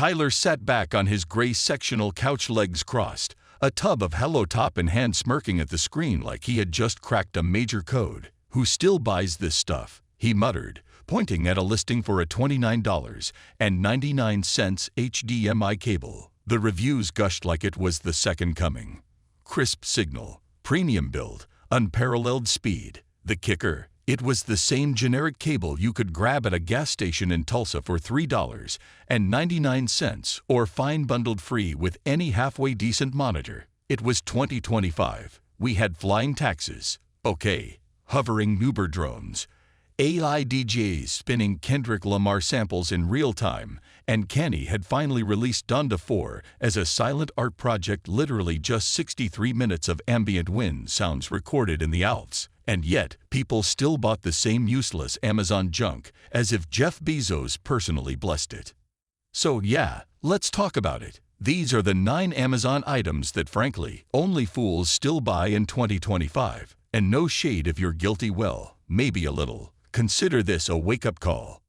Tyler sat back on his gray sectional couch, legs crossed, a tub of Hello Top in hand, smirking at the screen like he had just cracked a major code. "Who still buys this stuff?" he muttered, pointing at a listing for a $29.99 HDMI cable. The reviews gushed like it was the second coming. Crisp signal, premium build, unparalleled speed. The kicker? It was the same generic cable you could grab at a gas station in Tulsa for $3.99 or find bundled free with any halfway decent monitor. It was 2025. We had flying taxes. Okay. Hovering Uber drones. AI DJs spinning Kendrick Lamar samples in real time, and Kanye had finally released Donda 4 as a silent art project, literally just 63 minutes of ambient wind sounds recorded in the Alps. And yet, people still bought the same useless Amazon junk, as if Jeff Bezos personally blessed it. So yeah, let's talk about it. These are the 9 Amazon items that, frankly, only fools still buy in 2025. And no shade if you're guilty, well, maybe a little. Consider this a wake-up call.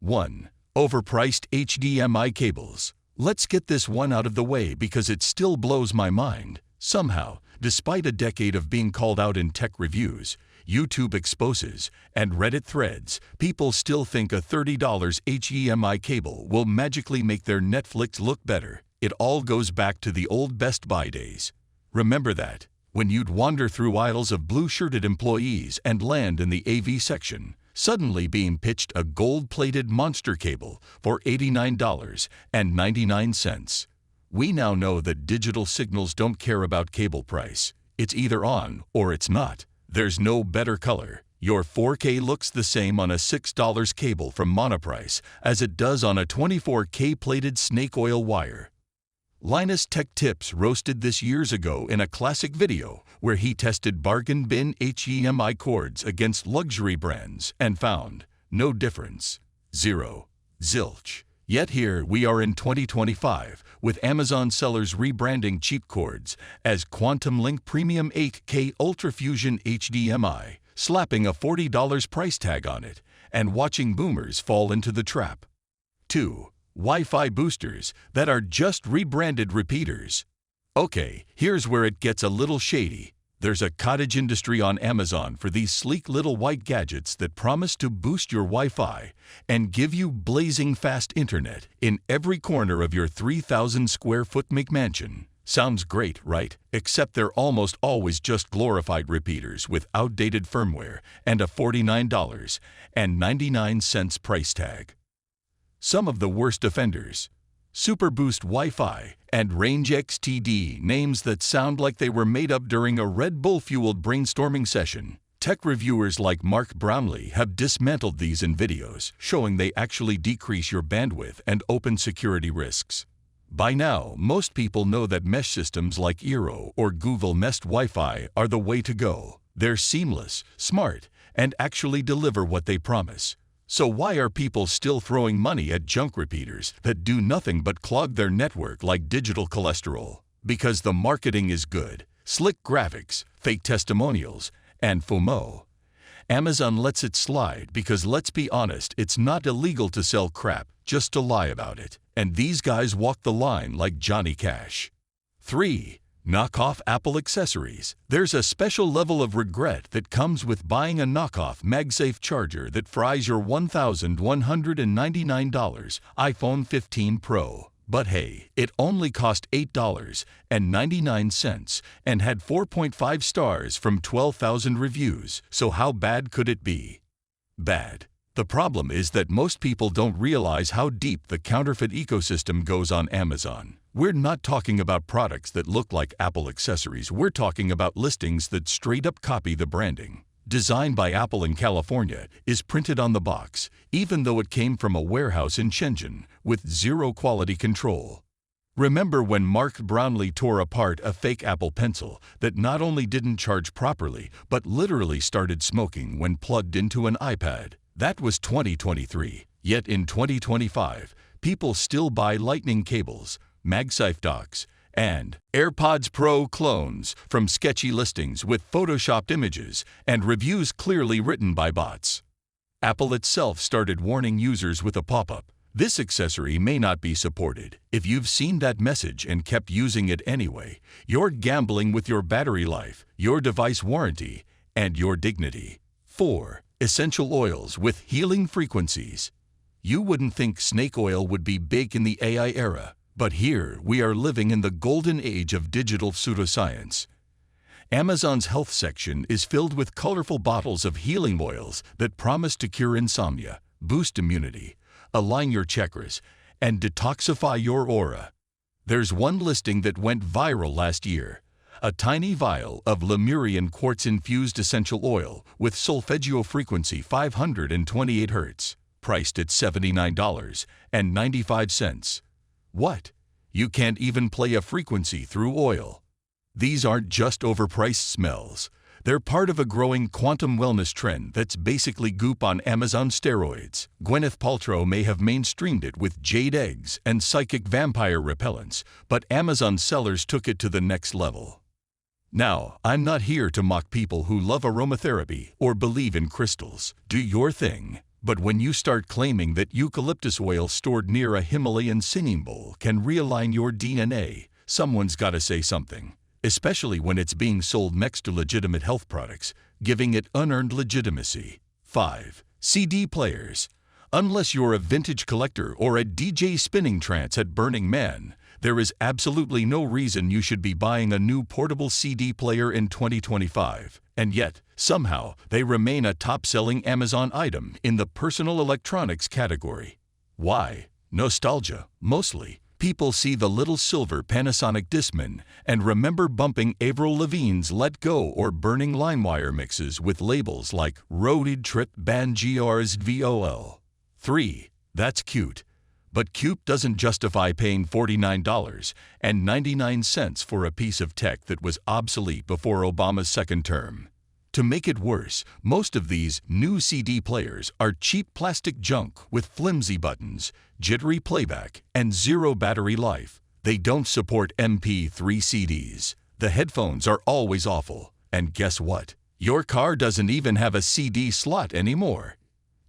1. Overpriced HDMI cables. Let's get this one out of the way because it still blows my mind. Somehow, despite a decade of being called out in tech reviews, YouTube exposes, and Reddit threads, people still think a $30 HDMI cable will magically make their Netflix look better. It all goes back to the old Best Buy days. Remember that? When you'd wander through aisles of blue-shirted employees and land in the AV section, suddenly being pitched a gold-plated monster cable for $89.99. We now know that digital signals don't care about cable price. It's either on or it's not. There's no better color. Your 4K looks the same on a $6 cable from Monoprice as it does on a 24K plated snake oil wire. Linus Tech Tips roasted this years ago in a classic video where he tested bargain bin HDMI cords against luxury brands and found no difference. Zero. Zilch. Yet here we are in 2025 with Amazon sellers rebranding cheap cords as Quantum Link Premium 8K Ultra Fusion HDMI, slapping a $40 price tag on it, and watching boomers fall into the trap. 2. Wi-Fi boosters that are just rebranded repeaters. Okay, here's where it gets a little shady. There's a cottage industry on Amazon for these sleek little white gadgets that promise to boost your Wi-Fi and give you blazing fast internet in every corner of your 3,000 square foot McMansion. Sounds great, right? Except they're almost always just glorified repeaters with outdated firmware and a $49.99 price tag. Some of the worst offenders. SuperBoost Wi-Fi and Range XTD, names that sound like they were made up during a Red Bull-fueled brainstorming session. Tech reviewers like Mark Brownlee have dismantled these in videos, showing they actually decrease your bandwidth and open security risks. By now, most people know that mesh systems like Eero or Google Nest Wi-Fi are the way to go. They're seamless, smart, and actually deliver what they promise. So why are people still throwing money at junk repeaters that do nothing but clog their network like digital cholesterol? Because the marketing is good, slick graphics, fake testimonials, and FOMO. Amazon lets it slide because, let's be honest, it's not illegal to sell crap, just to lie about it. And these guys walk the line like Johnny Cash. 3. Knockoff Apple accessories. There's a special level of regret that comes with buying a knockoff MagSafe charger that fries your $1,199 iPhone 15 Pro. But hey, it only cost $8.99 and had 4.5 stars from 12,000 reviews, so how bad could it be? Bad. The problem is that most people don't realize how deep the counterfeit ecosystem goes on Amazon. We're not talking about products that look like Apple accessories. We're talking about listings that straight up copy the branding. Designed by Apple in California is printed on the box, even though it came from a warehouse in Shenzhen with zero quality control. Remember when Mark Brownlee tore apart a fake Apple Pencil that not only didn't charge properly, but literally started smoking when plugged into an iPad? That was 2023. Yet in 2025, people still buy Lightning cables, MagSafe docks, and AirPods Pro clones from sketchy listings with photoshopped images and reviews clearly written by bots. Apple itself started warning users with a pop-up. This accessory may not be supported. If you've seen that message and kept using it anyway, you're gambling with your battery life, your device warranty, and your dignity. 4. Essential oils with healing frequencies. You wouldn't think snake oil would be big in the AI era, but here we are living in the golden age of digital pseudoscience. Amazon's health section is filled with colorful bottles of healing oils that promise to cure insomnia, boost immunity, align your chakras, and detoxify your aura. There's one listing that went viral last year. A tiny vial of Lemurian quartz-infused essential oil with solfeggio frequency 528 Hz, priced at $79.95. What? You can't even play a frequency through oil. These aren't just overpriced smells. They're part of a growing quantum wellness trend that's basically Goop on Amazon steroids. Gwyneth Paltrow may have mainstreamed it with jade eggs and psychic vampire repellents, but Amazon sellers took it to the next level. Now, I'm not here to mock people who love aromatherapy or believe in crystals. Do your thing. But when you start claiming that eucalyptus oil stored near a Himalayan singing bowl can realign your DNA, someone's got to say something. Especially when it's being sold next to legitimate health products, giving it unearned legitimacy. 5. CD players. Unless you're a vintage collector or a DJ spinning trance at Burning Man, there is absolutely no reason you should be buying a new portable CD player in 2025. And yet, somehow, they remain a top-selling Amazon item in the personal electronics category. Why? Nostalgia, mostly. People see the little silver Panasonic Discman and remember bumping Avril Lavigne's Let Go or burning LimeWire mixes with labels like Roaded Trip Band GR's VOL. 3. That's cute. But cute doesn't justify paying $49.99 for a piece of tech that was obsolete before Obama's second term. To make it worse, most of these new CD players are cheap plastic junk with flimsy buttons, jittery playback, and zero battery life. They don't support MP3 CDs. The headphones are always awful. And guess what? Your car doesn't even have a CD slot anymore.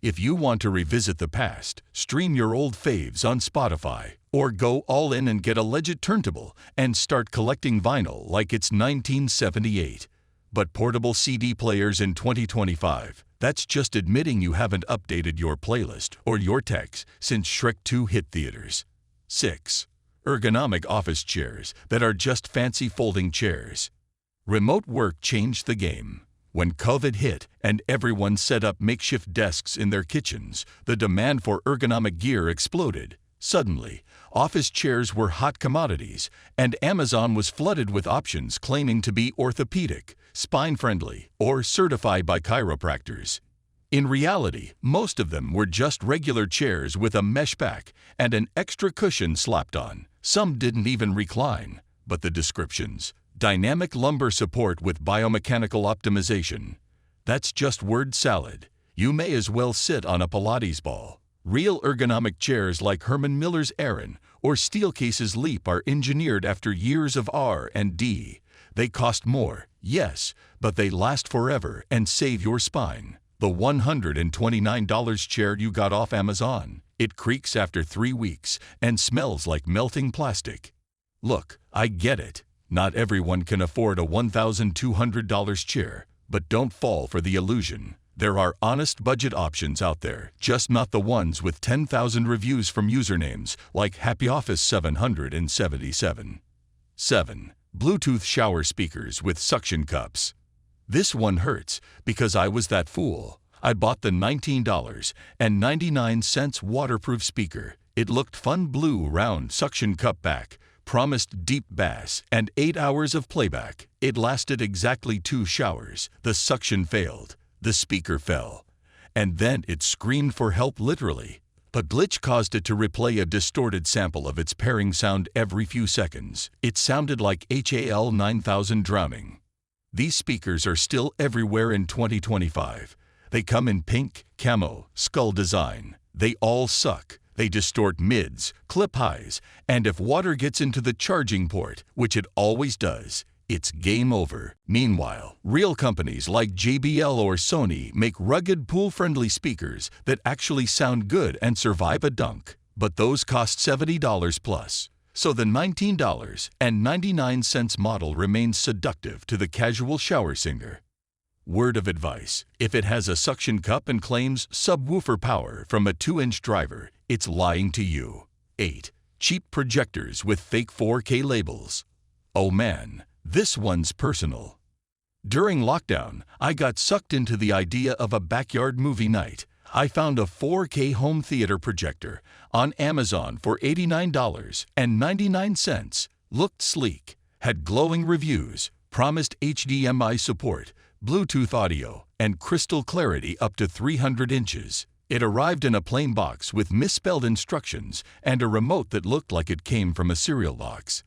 If you want to revisit the past, stream your old faves on Spotify, or go all in and get a legit turntable and start collecting vinyl like it's 1978. But portable CD players in 2025, that's just admitting you haven't updated your playlist or your techs since Shrek 2 hit theaters. 6. Ergonomic office chairs that are just fancy folding chairs. Remote work changed the game. When COVID hit and everyone set up makeshift desks in their kitchens, the demand for ergonomic gear exploded. Suddenly, office chairs were hot commodities, and Amazon was flooded with options claiming to be orthopedic, spine-friendly, or certified by chiropractors. In reality, most of them were just regular chairs with a mesh back and an extra cushion slapped on. Some didn't even recline. But the descriptions: dynamic lumbar support with biomechanical optimization. That's just word salad. You may as well sit on a Pilates ball. Real ergonomic chairs like Herman Miller's Aran or Steelcase's Leap are engineered after years of R&D. They cost more, yes, but they last forever and save your spine. The $129 chair you got off Amazon. It creaks after 3 weeks and smells like melting plastic. Look, I get it. Not everyone can afford a $1,200 chair, but don't fall for the illusion. There are honest budget options out there, just not the ones with 10,000 reviews from usernames like HappyOffice777. 7. Bluetooth shower speakers with suction cups. This one hurts because I was that fool. I bought the $19.99 waterproof speaker. It looked fun blue round suction cup back, promised deep bass and 8 hours of playback. It lasted exactly 2 showers. The suction failed. The speaker fell. And then it screamed for help literally. But glitch caused it to replay a distorted sample of its pairing sound every few seconds. It sounded like HAL 9000 drowning. These speakers are still everywhere in 2025. They come in pink, camo, skull design. They all suck. They distort mids, clip highs, and if water gets into the charging port, which it always does, it's game over. Meanwhile, real companies like JBL or Sony make rugged, pool-friendly speakers that actually sound good and survive a dunk. but those cost $70 plus. So the $19.99 model remains seductive to the casual shower singer. Word of advice: if it has a suction cup and claims subwoofer power from a 2-inch driver, it's lying to you. 8. Cheap projectors with fake 4K labels. Oh man, this one's personal. During lockdown, I got sucked into the idea of a backyard movie night. I found a 4K home theater projector on Amazon for $89.99. Looked sleek, had glowing reviews, promised HDMI support, Bluetooth audio, and crystal clarity up to 300 inches. It arrived in a plain box with misspelled instructions and a remote that looked like it came from a cereal box.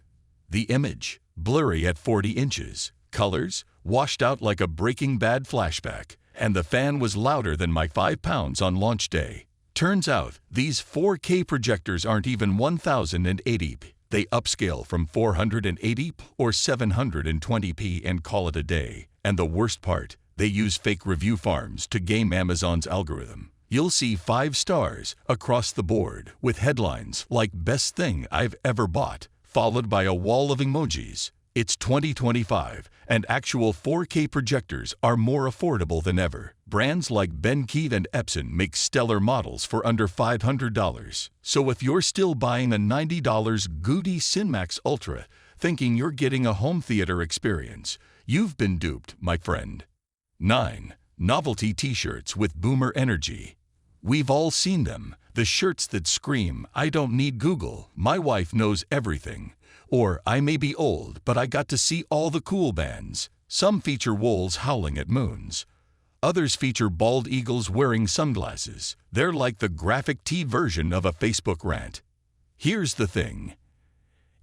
The image, blurry at 40 inches. Colors, washed out like a Breaking Bad flashback. And the fan was louder than my 5 pounds on launch day. Turns out, these 4K projectors aren't even 1080p. They upscale from 480p or 720p and call it a day. And the worst part, they use fake review farms to game Amazon's algorithm. You'll see 5 stars across the board with headlines like "Best thing I've ever bought," followed by a wall of emojis. It's 2025, and actual 4K projectors are more affordable than ever. Brands like Benckive and Epson make stellar models for under $500. So if you're still buying a $90 Goody Cinemax Ultra, thinking you're getting a home theater experience, you've been duped, my friend. 9. Novelty t-shirts with boomer energy. We've all seen them. The shirts that scream, "I don't need Google, my wife knows everything." Or, "I may be old, but I got to see all the cool bands." Some feature wolves howling at moons. Others feature bald eagles wearing sunglasses. They're like the graphic tee version of a Facebook rant. Here's the thing.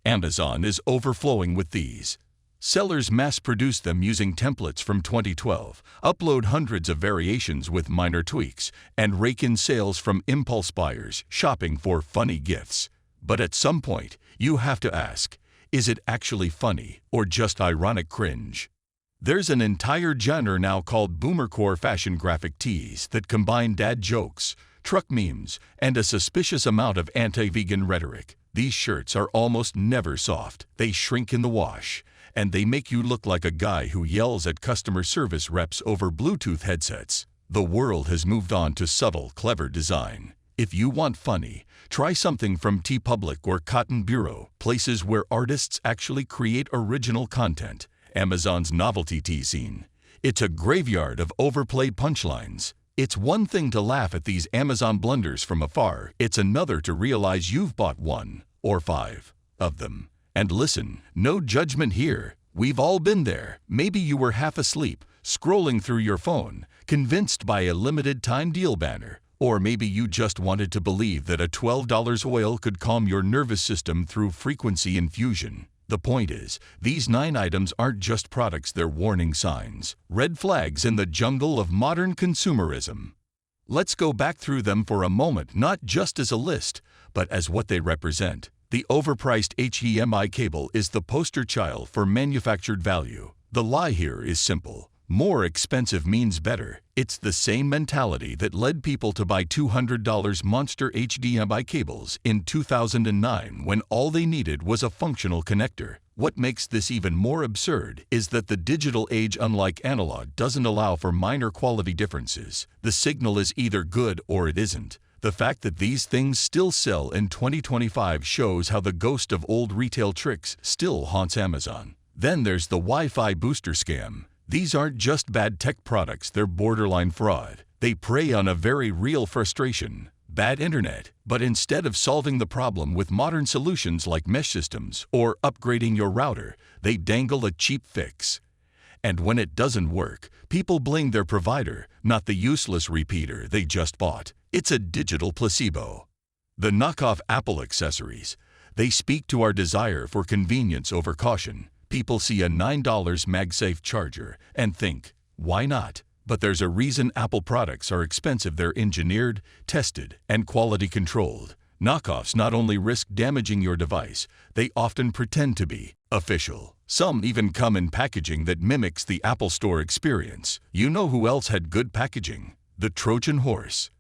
Amazon is overflowing with these. Sellers mass-produce them using templates from 2012, upload hundreds of variations with minor tweaks, and rake in sales from impulse buyers shopping for funny gifts. But at some point, you have to ask, is it actually funny or just ironic cringe? There's an entire genre now called boomercore fashion graphic tees that combine dad jokes, truck memes, and a suspicious amount of anti-vegan rhetoric. These shirts are almost never soft. They shrink in the wash, and they make you look like a guy who yells at customer service reps over Bluetooth headsets. The world has moved on to subtle, clever design. If you want funny, try something from TeePublic or Cotton Bureau, places where artists actually create original content. Amazon's novelty tee scene. It's a graveyard of overplayed punchlines. It's one thing to laugh at these Amazon blunders from afar. It's another to realize you've bought 1 or 5 of them. And listen, no judgment here. We've all been there. Maybe you were half asleep, scrolling through your phone, convinced by a limited time deal banner. Or maybe you just wanted to believe that a $12 oil could calm your nervous system through frequency infusion. The point is, these 9 items aren't just products, they're warning signs. Red flags in the jungle of modern consumerism. Let's go back through them for a moment, not just as a list, but as what they represent. The overpriced HDMI cable is the poster child for manufactured value. The lie here is simple. More expensive means better. It's the same mentality that led people to buy $200 monster HDMI cables in 2009 when all they needed was a functional connector. What makes this even more absurd is that the digital age, unlike analog, doesn't allow for minor quality differences. The signal is either good or it isn't. The fact that these things still sell in 2025 shows how the ghost of old retail tricks still haunts Amazon. Then there's the Wi-Fi booster scam. These aren't just bad tech products, they're borderline fraud. They prey on a very real frustration, bad internet. But instead of solving the problem with modern solutions like mesh systems or upgrading your router, they dangle a cheap fix. And when it doesn't work, people blame their provider, not the useless repeater they just bought. It's a digital placebo. The knockoff Apple accessories. They speak to our desire for convenience over caution. People see a $9 MagSafe charger and think, why not? But there's a reason Apple products are expensive. They're engineered, tested, and quality controlled. Knockoffs not only risk damaging your device, they often pretend to be official. Some even come in packaging that mimics the Apple Store experience. You know who else had good packaging? The Trojan horse.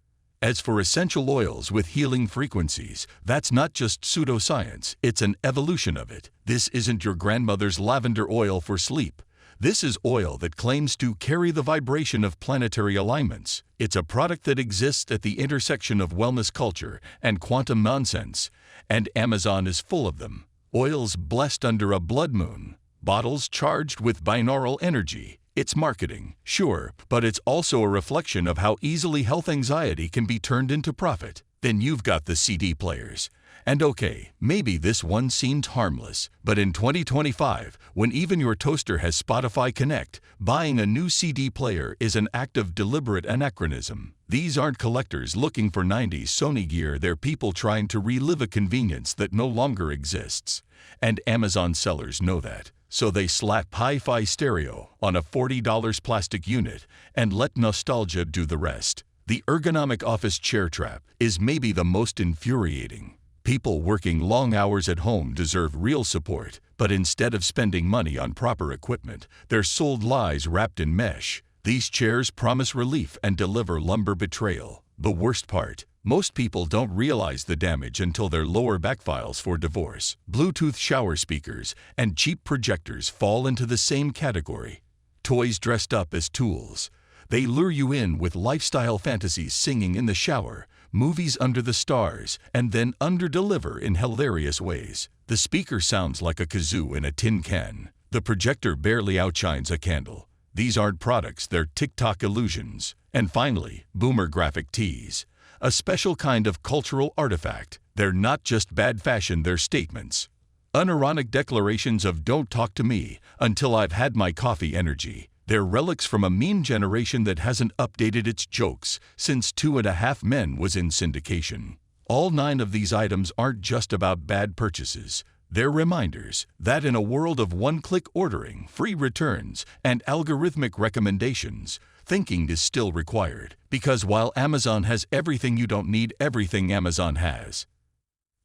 As for essential oils with healing frequencies, that's not just pseudoscience, it's an evolution of it. This isn't your grandmother's lavender oil for sleep. This is oil that claims to carry the vibration of planetary alignments. It's a product that exists at the intersection of wellness culture and quantum nonsense, and Amazon is full of them. Oils blessed under a blood moon, bottles charged with binaural energy. It's marketing, sure, but it's also a reflection of how easily health anxiety can be turned into profit. Then you've got the CD players. And okay, maybe this one seemed harmless, but in 2025, when even your toaster has Spotify Connect, buying a new CD player is an act of deliberate anachronism. These aren't collectors looking for 90s Sony gear, they're people trying to relive a convenience that no longer exists. And Amazon sellers know that. So they slap hi-fi stereo on a $40 plastic unit and let nostalgia do the rest. The ergonomic office chair trap is maybe the most infuriating. People working long hours at home deserve real support, but instead of spending money on proper equipment, they're sold lies wrapped in mesh. These chairs promise relief and deliver lumbar betrayal. The worst part, most people don't realize the damage until their lower back files for divorce. Bluetooth shower speakers and cheap projectors fall into the same category. Toys dressed up as tools. They lure you in with lifestyle fantasies singing in the shower, movies under the stars, and then underdeliver in hilarious ways. The speaker sounds like a kazoo in a tin can. The projector barely outshines a candle. These aren't products, they're TikTok illusions. And finally, boomer graphic tees. A special kind of cultural artifact. They're not just bad fashion, they're statements. Unironic declarations of "don't talk to me until I've had my coffee" energy. They're relics from a meme generation that hasn't updated its jokes since 2.5 Men was in syndication. All 9 of these items aren't just about bad purchases. They're reminders that in a world of one-click ordering, free returns, and algorithmic recommendations, thinking is still required. Because while Amazon has everything you don't need, everything Amazon has.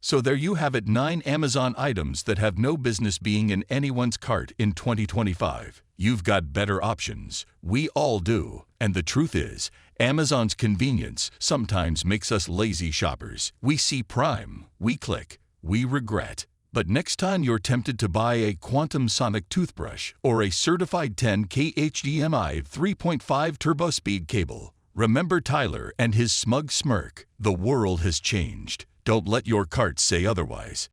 So there you have it, 9 Amazon items that have no business being in anyone's cart in 2025. You've got better options. We all do. And the truth is, Amazon's convenience sometimes makes us lazy shoppers. We see Prime, we click, we regret. But next time you're tempted to buy a Quantum Sonic toothbrush or a certified 10K HDMI 3.5 turbo speed cable, remember Tyler and his smug smirk. The world has changed. Don't let your cart say otherwise.